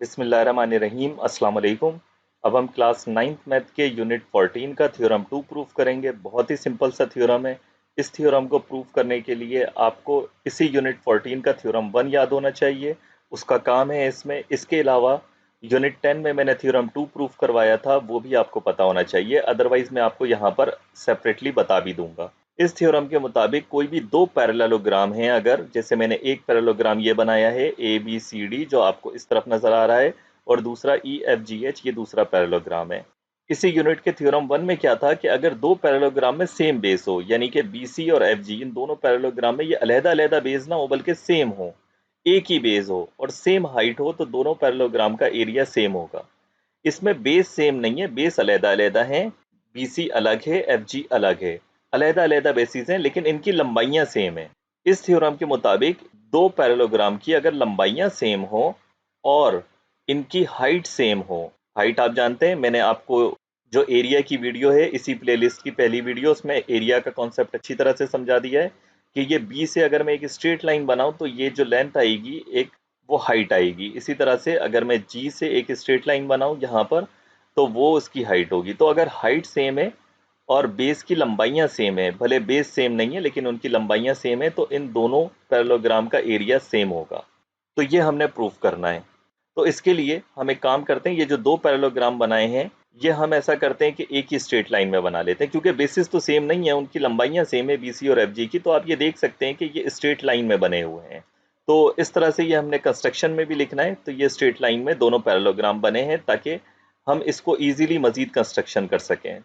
बिस्मिल्लाहिर्रहमानिर्रहीम अस्सलाम वालेकुम। अब हम क्लास 9th मैथ के यूनिट 14 का थ्योरम 2 प्रूफ करेंगे। बहुत ही सिंपल सा थ्योरम है। इस थ्योरम को प्रूफ करने के लिए आपको इसी यूनिट 14 का थ्योरम 1 याद होना चाहिए, उसका काम है इसमें। इसके अलावा यूनिट 10 में मैंने थ्योरम 2 प्रूफ करवाया था, वो भी आपको पता होना चाहिए, अदरवाइज मैं आपको यहाँ पर सेपरेटली बता भी दूंगा। इस थ्योरम के मुताबिक कोई भी दो पैरेललोग्राम हैं, अगर जैसे मैंने एक पैरेललोग्राम ये बनाया है ए बी सी डी जो आपको इस तरफ नजर आ रहा है, और दूसरा ई एफ जी एच ये दूसरा पैरेललोग्राम है। इसी यूनिट के थ्योरम 1 में क्या था कि अगर दो पैरेललोग्राम में सेम बेस हो, यानी कि बी सी और एफ जी, इन दोनों पैरेललोग्राम में ये अलहदा अलहदा बेस ना हो बल्कि सेम हो, एक ही बेस हो और सेम हाइट हो, तो दोनों पैरेललोग्राम का एरिया सेम होगा। इसमें बेस सेम नहीं है, बेस अलहदा अलहदा हैं। बीसी अलग है, एफजी अलग है, अलहदा अलहदा बेसिस हैं, लेकिन इनकी लंबाइयां सेम है। इस थ्योरम के मुताबिक दो पैरेललोग्राम की अगर लंबाइयां सेम हो और इनकी हाइट सेम हो, हाइट आप जानते हैं, मैंने आपको जो एरिया की वीडियो है इसी प्लेलिस्ट की पहली वीडियो, उसमें एरिया का कॉन्सेप्ट अच्छी तरह से समझा दिया है कि ये बी से अगर मैं एक स्ट्रेट लाइन बनाऊं तो ये जो लेंथ आएगी एक, वो हाइट आएगी। इसी तरह से अगर मैं जी से एक स्ट्रेट लाइन बनाऊं यहाँ पर, तो वो उसकी हाइट होगी। तो अगर हाइट सेम है और बेस की लंबाइयां सेम है, भले बेस सेम नहीं है लेकिन उनकी लंबाइयां सेम है, तो इन दोनों पैरेललोग्राम का एरिया सेम होगा। तो ये हमने प्रूफ करना है। तो इसके लिए हम एक काम करते हैं, ये जो दो पैरेललोग्राम बनाए हैं ये हम ऐसा करते हैं कि एक ही स्ट्रेट लाइन में बना लेते हैं, क्योंकि बेसिस तो सेम नहीं है, उनकी लंबाइयां सेम है बीसी और एफजी की। तो आप ये देख सकते हैं कि ये स्ट्रेट लाइन में बने हुए हैं। तो इस तरह से ये हमने कंस्ट्रक्शन में भी लिखना है। तो ये स्ट्रेट लाइन में दोनों पैरेललोग्राम बने हैं ताकि हम इसको इजीली मजीद कंस्ट्रक्शन कर सकें।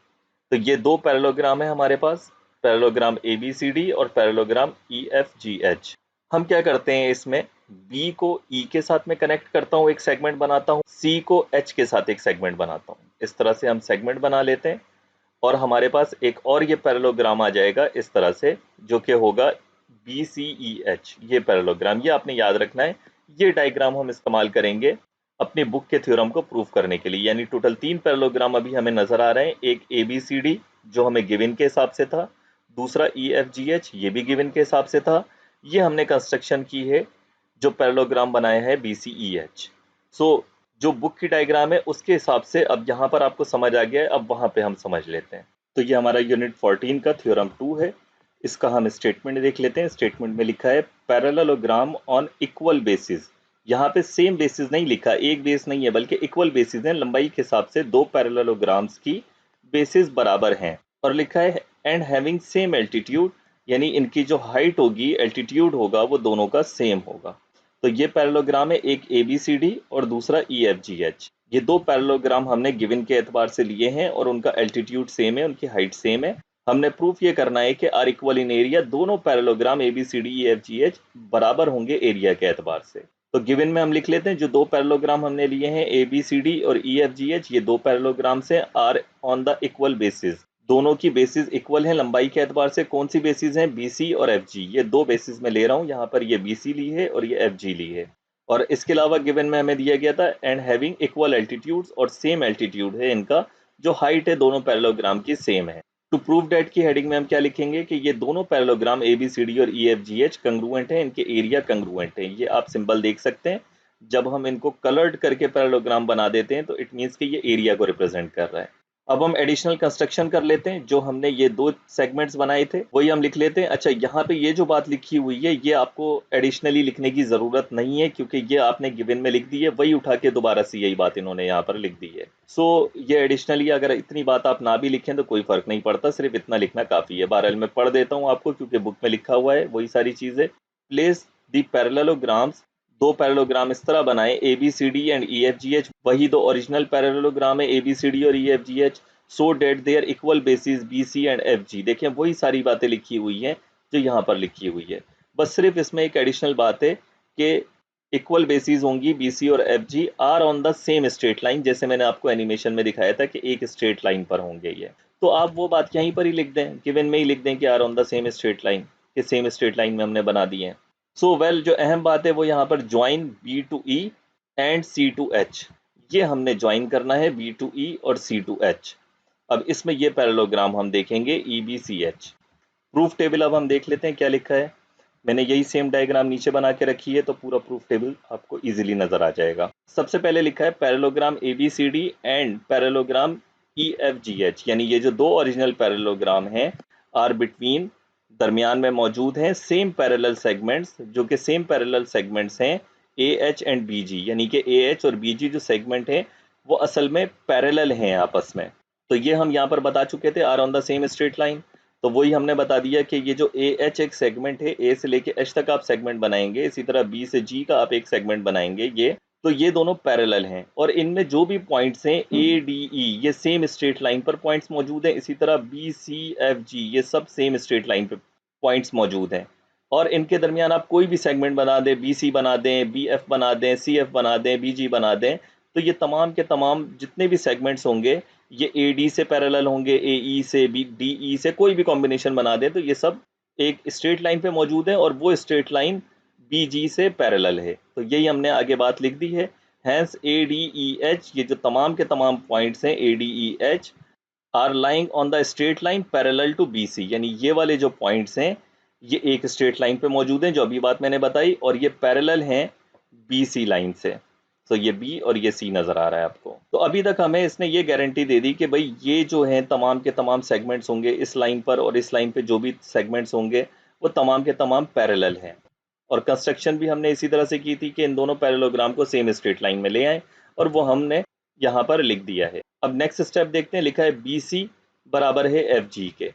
तो ये दो पैरेललोग्राम है हमारे पास, parallelogram A B C D और parallelogram E F G H. हम क्या करते हैं इसमें, बी को ई के साथ में कनेक्ट करता हूँ, एक सेगमेंट बनाता हूँ, सी को एच के साथ एक सेगमेंट बनाता हूँ। इस तरह से हम सेगमेंट बना लेते हैं और हमारे पास एक और ये पैरेललोग्राम आ जाएगा इस तरह से, जो कि होगा बी सी ई एच। ये पैरेललोग्राम, ये आपने याद रखना है। ये डायग्राम हम इस्तेमाल करेंगे अपनी बुक के थ्योरम को प्रूफ करने के लिए। यानी टोटल तीन पैरेललोग्राम अभी हमें नजर आ रहे हैं, एक ए बी सी डी जो हमें गिवन के हिसाब से था, दूसरा ई एफ जी एच ये भी गिवन के हिसाब से था। ये हमने कंस्ट्रक्शन की है जो पैरेललोग्राम बनाया है बी सी ई एच। सो जो बुक की डायग्राम है उसके हिसाब से अब यहाँ पर आपको समझ आ गया है, अब वहां पे हम समझ लेते हैं। तो ये हमारा यूनिट 14 का थ्योरम 2 है। इसका हम स्टेटमेंट देख लेते हैं। स्टेटमेंट में लिखा है पैरेललोग्राम ऑन इक्वल बेसिस। यहाँ पे सेम बेसिस नहीं लिखा, एक बेस नहीं है बल्कि इक्वल बेसिस है, लंबाई के हिसाब से दो पैरेललोग्राम्स की बेसिस बराबर हैं। और लिखा है एंड हैविंग सेम एल्टीट्यूड, यानी इनकी जो हाइट होगी, एल्टीट्यूड होगा, वो दोनों का सेम होगा। तो ये पैरेललोग्राम है, एक ए बी सी डी और दूसरा ई एफ जी एच। ये दो पैरेललोग्राम हमने गिवन के एतबार से लिए हैं और उनका एल्टीट्यूड सेम है, उनकी हाइट सेम है। हमने प्रूफ ये करना है कि आर इक्वल इन एरिया, दोनों parallelogram A B C D E F G H बराबर होंगे एरिया के एतबार से। तो गिवन में हम लिख लेते हैं जो दो पैरेललोग्राम हमने लिए हैं ए बी सी डी और ई एफ जी एच, ये दो पैरेललोग्राम से are on the equal bases, दोनों की बेसिस इक्वल है लंबाई के एतबार से। कौन सी बेसिस हैं, बी सी और एफ जी, ये दो बेसिस में ले रहा हूँ, यहाँ पर ये बी सी ली है और ये एफ जी ली है। और इसके अलावा गिवन में हमें दिया गया था एंड हैविंग इक्वल एल्टीट्यूड्स, और सेम एल्टीट्यूड है इनका, जो हाइट है दोनों पैरेललोग्राम की सेम है। टू प्रूव डेट की हेडिंग में हम क्या लिखेंगे कि ये दोनों parallelogram A B C D और E F G H congruent है, इनके एरिया कंग्रुएंट है। ये आप सिंबल देख सकते हैं, जब हम इनको कलर्ड करके पैरेललोग्राम बना देते हैं तो इट मीन्स कि ये एरिया को रिप्रेजेंट कर रहा है। अब हम एडिशनल कंस्ट्रक्शन कर लेते हैं, जो हमने ये दो सेगमेंट्स बनाए थे वही हम लिख लेते हैं। अच्छा, यहाँ पे ये जो बात लिखी हुई है ये आपको एडिशनली लिखने की ज़रूरत नहीं है, क्योंकि ये आपने गिवन में लिख दी है, वही उठा के दोबारा से यही बात इन्होंने यहाँ पर लिख दी है। सो ये एडिशनली अगर इतनी बात आप ना भी लिखें तो कोई फ़र्क नहीं पड़ता, सिर्फ इतना लिखना काफ़ी है। बहरहाल मैं पढ़ देता हूँ आपको, क्योंकि बुक में लिखा हुआ है वही सारी चीज़ें। प्लेस दी पैरेललोग्राम्स, दो पैरेललोग्राम इस तरह बनाए A B C D and E F G H, वही दो ओरिजिनल पैरेललोग्राम है ए बी सी डी और E F G H, so that they're equal bases B C and F G. देखें वही सारी बातें लिखी हुई हैं जो यहाँ पर लिखी हुई है, बस सिर्फ इसमें एक एडिशनल बात है कि इक्वल बेसिस होंगी बी सी और F G are on the same straight line, जैसे मैंने आपको एनिमेशन में दिखाया था कि एक स्ट्रेट लाइन पर होंगे ये। तो आप वो बात यहीं पर ही लिख दें, गिवन में ही लिख दें कि are on the same straight line, कि सेम स्ट्रेट लाइन में हमने बना दिए हैं। सो वेल, जो अहम बात है वो यहाँ पर join B to E and C to H, ये हमने ज्वाइन करना है बी टू ई और सी टू एच। अब इसमें ये पैरेललोग्राम हम देखेंगे E B C H. Proof table अब हम देख लेते हैं क्या लिखा है। मैंने यही सेम डायग्राम नीचे बना के रखी है, तो पूरा प्रूफ टेबल आपको इजीली नजर आ जाएगा। सबसे पहले लिखा है parallelogram ABCD and parallelogram EFGH, यानी ये जो दो ओरिजिनल पैरेललोग्राम हैं आर बिटवीन, दरमियान में मौजूद हैं सेम पैरेलल सेगमेंट्स, जो कि सेम पैरेलल सेगमेंट्स हैं AH एंड BG, यानी कि AH और BG जो सेगमेंट है वो असल में पैरेलल हैं आपस में। तो ये हम यहाँ पर बता चुके थे, are on the same straight line. तो वही हमने बता दिया कि ये जो AH एक सेगमेंट है, A से लेके H तक आप सेगमेंट बनाएंगे, इसी तरह B से G का आप एक सेगमेंट बनाएंगे, ये तो ये दोनों पैरेलल हैं और इनमें जो भी पॉइंट्स हैं ADE ये सेम स्ट्रेट लाइन पर पॉइंट्स मौजूद हैं, इसी तरह BCFG ये सब सेम स्ट्रेट लाइन पर पॉइंट्स मौजूद हैं। और इनके दरमियान आप कोई भी सेगमेंट बना दें, BC बना दें, BF बना दें, CF बना दें, BG बना दें, तो ये तमाम के तमाम जितने भी सेगमेंट्स होंगे ये AD से पैरेलल होंगे, AE से, DE से, कोई भी कॉम्बिनेशन बना दें तो ये सब एक स्ट्रेट लाइन पे मौजूद है और वो स्ट्रेट लाइन BG से पैरेलल है। तो यही हमने आगे बात लिख दी है। हैंस ADEH ये जो तमाम के तमाम पॉइंट्स हैं ADEH are lying on the straight line parallel to BC, यानी ये वाले जो पॉइंट्स हैं ये एक स्ट्रेट लाइन पे मौजूद हैं, जो अभी बात मैंने बताई, और ये पैरेलल हैं BC लाइन से। तो ये B और ये C नजर आ रहा है आपको। तो अभी तक हमें इसने ये गारंटी दे दी कि भाई ये जो हैं तमाम के तमाम सेगमेंट्स होंगे इस लाइन पर, और इस लाइन पे जो भी सेगमेंट्स होंगे वो तमाम के तमाम पैरेलल हैं। और कंस्ट्रक्शन भी हमने इसी तरह से की थी कि इन दोनों पैरेललोग्राम को सेम स्ट्रेट लाइन में ले आए, और वो हमने यहाँ पर लिख दिया है। अब नेक्स्ट स्टेप देखते हैं, लिखा है BC बराबर है FG के।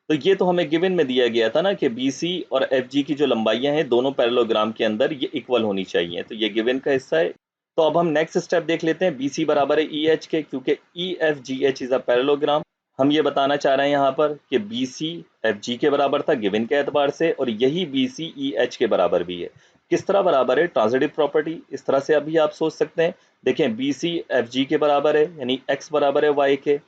तो ये तो हमें गिवन में दिया गया था ना कि BC और FG की जो लंबाइयां हैं दोनों पैरेललोग्राम के अंदर ये इक्वल होनी चाहिए, तो ये गिवन का हिस्सा है। तो अब हम नेक्स्ट स्टेप देख लेते हैं, BC बराबर है EH के, क्योंकि EFGH इज अ पैरेललोग्राम। हम ये बताना चाह रहे हैं यहाँ पर कि BC FG के बराबर था गिवन के एतबार से, और यही BC EH के बराबर भी है। किस तरह बराबर है? ट्रांजिटिव प्रॉपर्टी, इस तरह से अभी आप सोच सकते हैं। देखें BC FG के बराबर है, यानी X बराबर है Y के,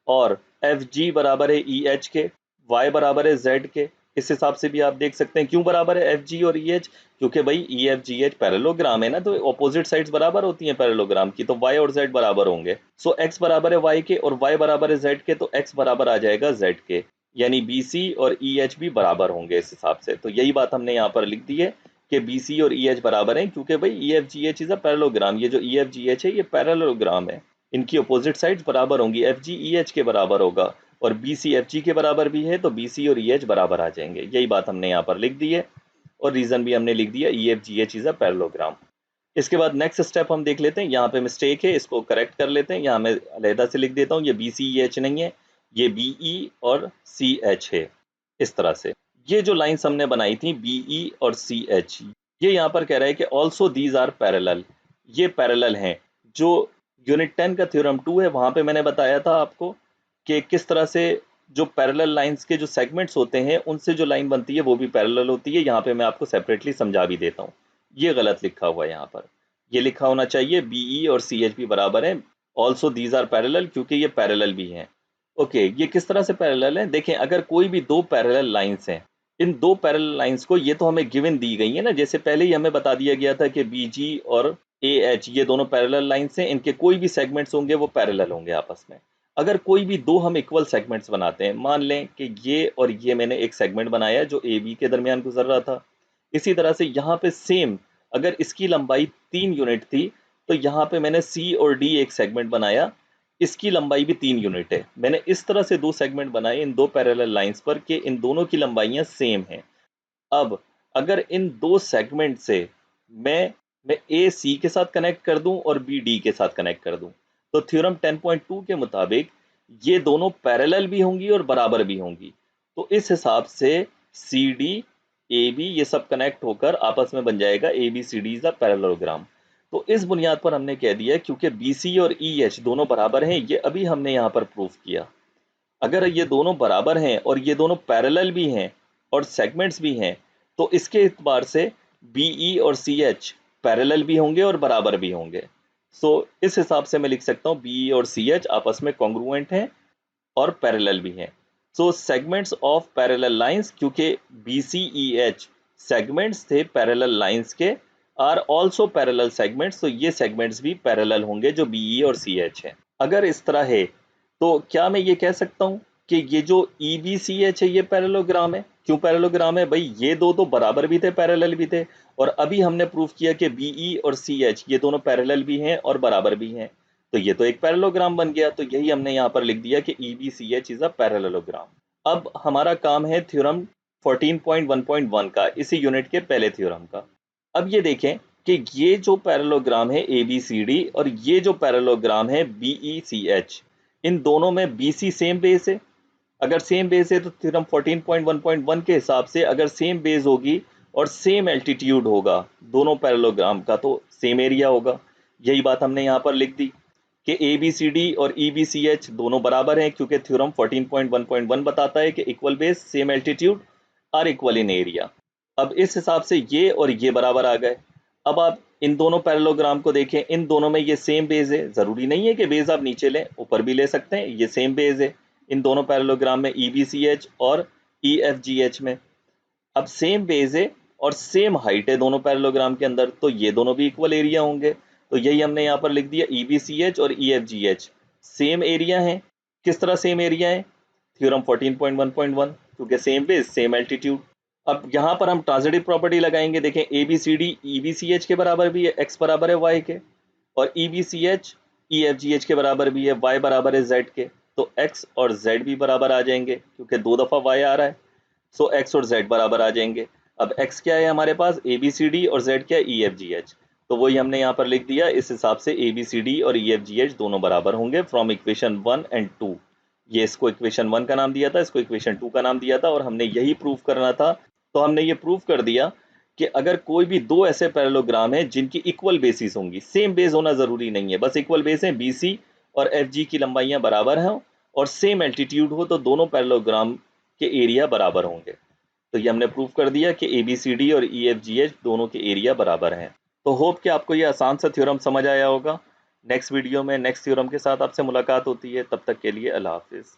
और FG बराबर है EH के, Y बराबर है Z के। इस हिसाब से भी आप देख सकते हैं क्यों बराबर है FG और EH, क्योंकि भाई EFGH पैरेललोग्राम है ना, तो ऑपोजिट साइड्स बराबर होती हैं पैरेललोग्राम की, तो Y और Z बराबर होंगे। सो X बराबर है Y के और Y बराबर है Z के, तो X बराबर आ जाएगा Z के, यानी BC और EH भी बराबर होंगे इस हिसाब से। तो यही बात हमने यहाँ पर लिख दी है कि BC और EH बराबर हैं, क्योंकि भाई EFGH इज अ पैरेललोग्राम, ये जो EFGH है ये पैरेललोग्राम है, इनकी अपोजिट साइड्स बराबर होंगी, FG EH के बराबर होगा, और BC FG के बराबर भी है, तो BC और EH बराबर आ जाएंगे। यही बात हमने यहाँ पर लिख दी है, और रीजन भी हमने लिख दिया, EFGH इज अ पैरेललोग्राम। इसके बाद नेक्स्ट स्टेप हम देख लेते हैं, यहाँ पे मिस्टेक है, इसको करेक्ट कर लेते हैं। यहाँ मैं अलहदा से लिख देता हूँ, ये BCEH नहीं है, ये BE और CH है। इस तरह से ये जो लाइंस हमने बनाई थी BE और CH, ये यहाँ पर कह रहा है कि ऑल्सो दीज आर पैरेलल, ये पैरेलल हैं। जो यूनिट 10 का थ्योरम 2 है वहां पे मैंने बताया था आपको कि किस तरह से जो पैरेलल लाइंस के जो सेगमेंट्स होते हैं उनसे जो लाइन बनती है वो भी पैरेलल होती है। यहाँ पे मैं आपको सेपरेटली समझा भी देता हूँ, ये गलत लिखा हुआ है यहाँ पर, ये लिखा होना चाहिए BE और CH भी बराबर है, ऑल्सो दीज आर पैरेलल, क्योंकि ये पैरेलल भी हैं। ओके, ये किस तरह से पैरेलल है? देखें, अगर कोई भी दो पैरेलल लाइंस हैं, इन दो पैरेलल लाइंस को, ये तो हमें गिवन दी गई है ना, जैसे पहले ही हमें बता दिया गया था कि BG और AH ये दोनों पैरेलल लाइंस हैं, इनके कोई भी सेगमेंट्स होंगे वो पैरेलल होंगे आपस में। अगर कोई भी दो हम इक्वल सेगमेंट्स बनाते हैं, मान लें कि ये और ये मैंने एक सेगमेंट बनाया जो AB के दरमियान गुजर रहा था, इसी तरह से यहाँ पे सेम अगर इसकी लंबाई 3 यूनिट थी तो यहाँ पे मैंने C और D एक सेगमेंट बनाया, इसकी लंबाई भी 3 यूनिट है। मैंने इस तरह से दो सेगमेंट बनाए इन दो पैरेलल लाइंस पर कि इन दोनों की लंबाइयां सेम हैं। अब अगर इन दो सेगमेंट से मैं A C के साथ कनेक्ट कर दूं और B D के साथ कनेक्ट कर दूं, तो थ्योरम 10.2 के मुताबिक ये दोनों पैरेलल भी होंगी और बराबर भी होंगी। तो इस हिसाब से CD AB ये सब कनेक्ट होकर आपस में बन जाएगा ABCD इज अ पैरेललोग्राम। तो इस बुनियाद पर हमने कह दिया क्योंकि BC और EH दोनों बराबर हैं, ये अभी हमने यहाँ पर प्रूफ किया। अगर ये दोनों बराबर हैं और ये दोनों पैरेलल भी हैं और सेगमेंट्स भी हैं, तो इसके एतबार से BE और CH पैरेलल भी होंगे और बराबर भी होंगे। सो इस हिसाब से मैं लिख सकता हूँ BE और CH आपस में कॉन्ग्रुएंट हैं और पैरेलल भी हैं। सो सेगमेंट्स ऑफ पैरेलल लाइंस, क्योंकि BCEH सेगमेंट्स थे पैरेलल लाइंस के, आर ऑल्सो पैरेलल सेगमेंट्स, तो ये सेगमेंट्स भी पैरेलल होंगे जो BE और CH हैं। अगर इस तरह है तो क्या मैं ये कह सकता हूँ कि ये जो EBCH है ये पैरेललोग्राम है। क्यों पैरेललोग्राम है भाई? ये दो तो बराबर भी थे, पैरेलल भी थे, और अभी हमने प्रूफ किया कि BE और CH ये दोनों पैरेलल भी हैं और बराबर भी हैं, तो ये तो एक पैरेललोग्राम बन गया। तो यही हमने यहाँ पर लिख दिया कि EBCH इज अ पैरेललोग्राम। अब हमारा काम है थ्योरम 14.1.1 का, इसी यूनिट के पहले थ्योरम का। अब ये देखें कि ये जो पैरेललोग्राम है ABCD और ये जो पैरेललोग्राम है BECH, इन दोनों में BC सेम बेस है। अगर सेम बेस है तो थ्योरम 14.1.1 के हिसाब से अगर सेम बेस होगी और सेम एल्टीट्यूड होगा दोनों पैरेललोग्राम का, तो सेम एरिया होगा। यही बात हमने यहाँ पर लिख दी कि ABCD और EBCH दोनों बराबर हैं, क्योंकि थ्योरम 14.1.1 बताता है कि equal base same altitude are equal in area. अब इस हिसाब से ये और ये बराबर आ गए। अब आप इन दोनों पैरेललोग्राम को देखें, इन दोनों में ये सेम बेस है। जरूरी नहीं है कि बेस आप नीचे लें, ऊपर भी ले सकते हैं, ये सेम बेस है इन दोनों पैरेललोग्राम में, EBCH और EFGH में। अब सेम बेस है और सेम हाइट है दोनों पैरेललोग्राम के अंदर, तो ये दोनों भी इक्वल एरिया होंगे। तो यही हमने यहाँ पर लिख दिया, EBCH और EFGH सेम एरिया है। किस तरह सेम एरिया है? थ्योरम 14.1.1, क्योंकि सेम बेस सेम एल्टीट्यूड। अब यहाँ पर हम ट्रांजिटिव प्रॉपर्टी लगाएंगे। देखें, ABCD EBCH के बराबर भी है, x बराबर है y के, और EBCH EFGH के बराबर भी है, y बराबर है z के। तो x और z भी बराबर आ जाएंगे, क्योंकि दो दफा y आ रहा है, सो x और z बराबर आ जाएंगे। अब x क्या है हमारे पास? ABCD, और z क्या है? EFGH। तो वही हमने यहाँ पर लिख दिया। इस हिसाब से ABCD और EFGH दोनों बराबर होंगे फ्रॉम इक्वेशन 1 एंड 2। ये इसको इक्वेशन 1 का नाम दिया था, इसको इक्वेशन 2 का नाम दिया था, और हमने यही प्रूफ करना था। तो हमने ये प्रूफ कर दिया कि अगर कोई भी दो ऐसे पैरेललोग्राम हैं जिनकी इक्वल बेसिस होंगी, सेम बेस होना जरूरी नहीं है, बस इक्वल बेस है, BC और FG की लंबाइयां बराबर हैं और सेम एल्टीट्यूड हो, तो दोनों पैरेललोग्राम के एरिया बराबर होंगे। तो ये हमने प्रूफ कर दिया कि ABCD और EFGH दोनों के एरिया बराबर हैं। तो होप कि आपको ये आसान सा थ्योरम समझ आया होगा। नेक्स्ट वीडियो में नेक्स्ट थ्योरम के साथ आपसे मुलाकात होती है, तब तक के लिए अल्लाह हाफिज़।